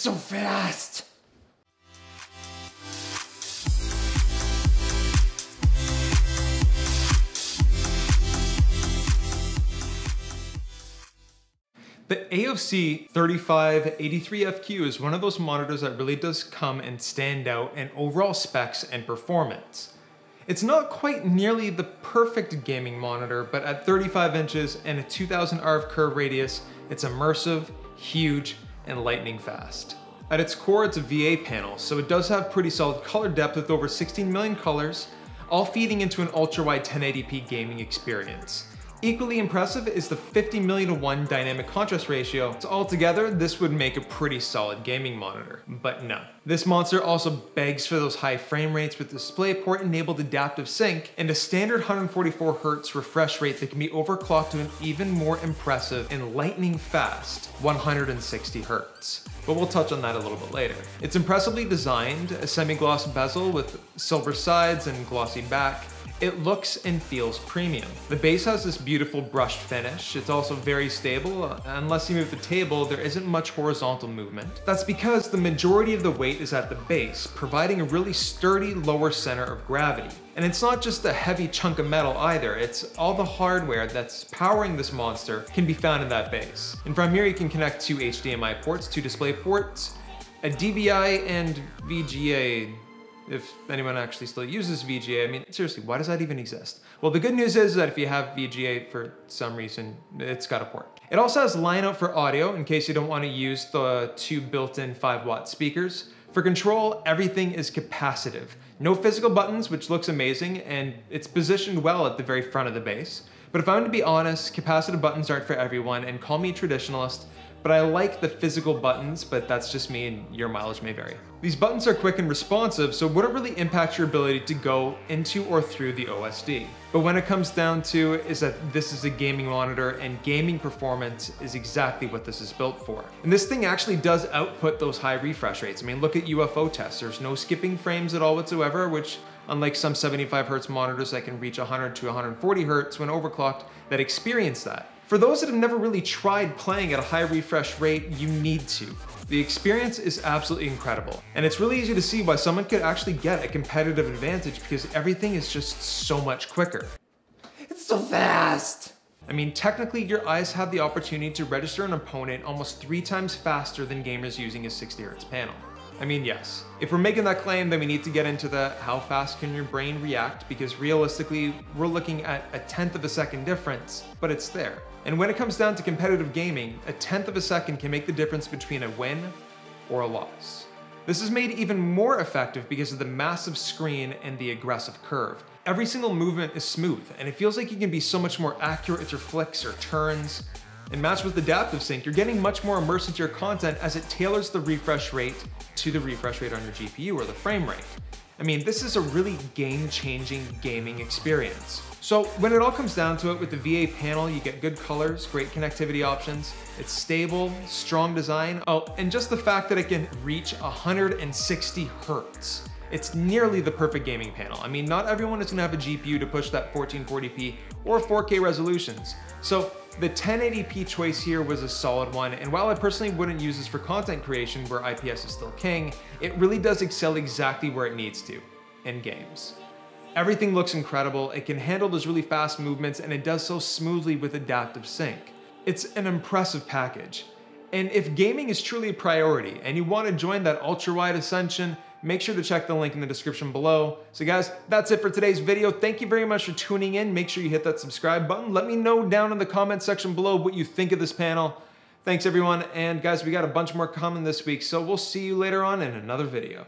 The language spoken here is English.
so fast! The AOC C3583FQ is one of those monitors that really does come and stand out in overall specs and performance. It's not quite nearly the perfect gaming monitor, but at 35 inches and a 2000 RF curve radius, it's immersive, huge, and lightning fast. At its core, it's a VA panel, so it does have pretty solid color depth with over 16 million colors, all feeding into an ultra-wide 1080p gaming experience. Equally impressive is the 50 million to 1 dynamic contrast ratio. So altogether, this would make a pretty solid gaming monitor, but no. This monster also begs for those high frame rates with DisplayPort enabled adaptive sync and a standard 144 Hz refresh rate that can be overclocked to an even more impressive and lightning fast 160 Hz. But we'll touch on that a little bit later. It's impressively designed, a semi-gloss bezel with silver sides and glossy back. It looks and feels premium. The base has this beautiful brushed finish. It's also very stable. Unless you move the table, there isn't much horizontal movement. That's because the majority of the weight is at the base, providing a really sturdy lower center of gravity. And it's not just a heavy chunk of metal either, it's all the hardware that's powering this monster can be found in that base. And from here you can connect two HDMI ports, two display ports, a DVI and VGA. If anyone actually still uses VGA, I mean, seriously, why does that even exist? Well, the good news is that if you have VGA for some reason, it's got a port. It also has line out for audio in case you don't want to use the two built-in 5-watt speakers. For control, everything is capacitive. No physical buttons, which looks amazing, and it's positioned well at the very front of the base. But if I'm to be honest, capacitive buttons aren't for everyone, and call me a traditionalist, but I like the physical buttons, but that's just me and your mileage may vary. These buttons are quick and responsive, so it wouldn't really impact your ability to go into or through the OSD. But when it comes down to is that this is a gaming monitor and gaming performance is exactly what this is built for. And this thing actually does output those high refresh rates. I mean, look at UFO tests. There's no skipping frames at all whatsoever, which unlike some 75 Hz monitors that can reach 100 to 140 Hz when overclocked that experience that. For those that have never really tried playing at a high refresh rate, you need to. The experience is absolutely incredible. And it's really easy to see why someone could actually get a competitive advantage because everything is just so much quicker. It's so fast! I mean, technically your eyes have the opportunity to register an opponent almost 3 times faster than gamers using a 60 Hz panel. I mean, yes, if we're making that claim, then we need to get into the how fast can your brain react, because realistically, we're looking at a 1/10 of a second difference, but it's there. And when it comes down to competitive gaming, a 1/10 of a second can make the difference between a win or a loss. This is made even more effective because of the massive screen and the aggressive curve. Every single movement is smooth, and it feels like you can be so much more accurate with your flicks or turns. And matched with adaptive sync, you're getting much more immersed into your content as it tailors the refresh rate to the refresh rate on your GPU or the frame rate. I mean, this is a really game-changing gaming experience. So when it all comes down to it, with the VA panel, you get good colors, great connectivity options, it's stable, strong design, oh, and just the fact that it can reach 160 Hz. It's nearly the perfect gaming panel. I mean, not everyone is gonna have a GPU to push that 1440p or 4K resolutions. So the 1080p choice here was a solid one, and while I personally wouldn't use this for content creation where IPS is still king, it really does excel exactly where it needs to, in games. Everything looks incredible, it can handle those really fast movements, and it does so smoothly with adaptive sync. It's an impressive package. And if gaming is truly a priority and you want to join that ultra-wide ascension, make sure to check the link in the description below. So guys, that's it for today's video. Thank you very much for tuning in. Make sure you hit that subscribe button. Let me know down in the comment section below what you think of this panel. Thanks everyone, and guys, we got a bunch more coming this week, so we'll see you later on in another video.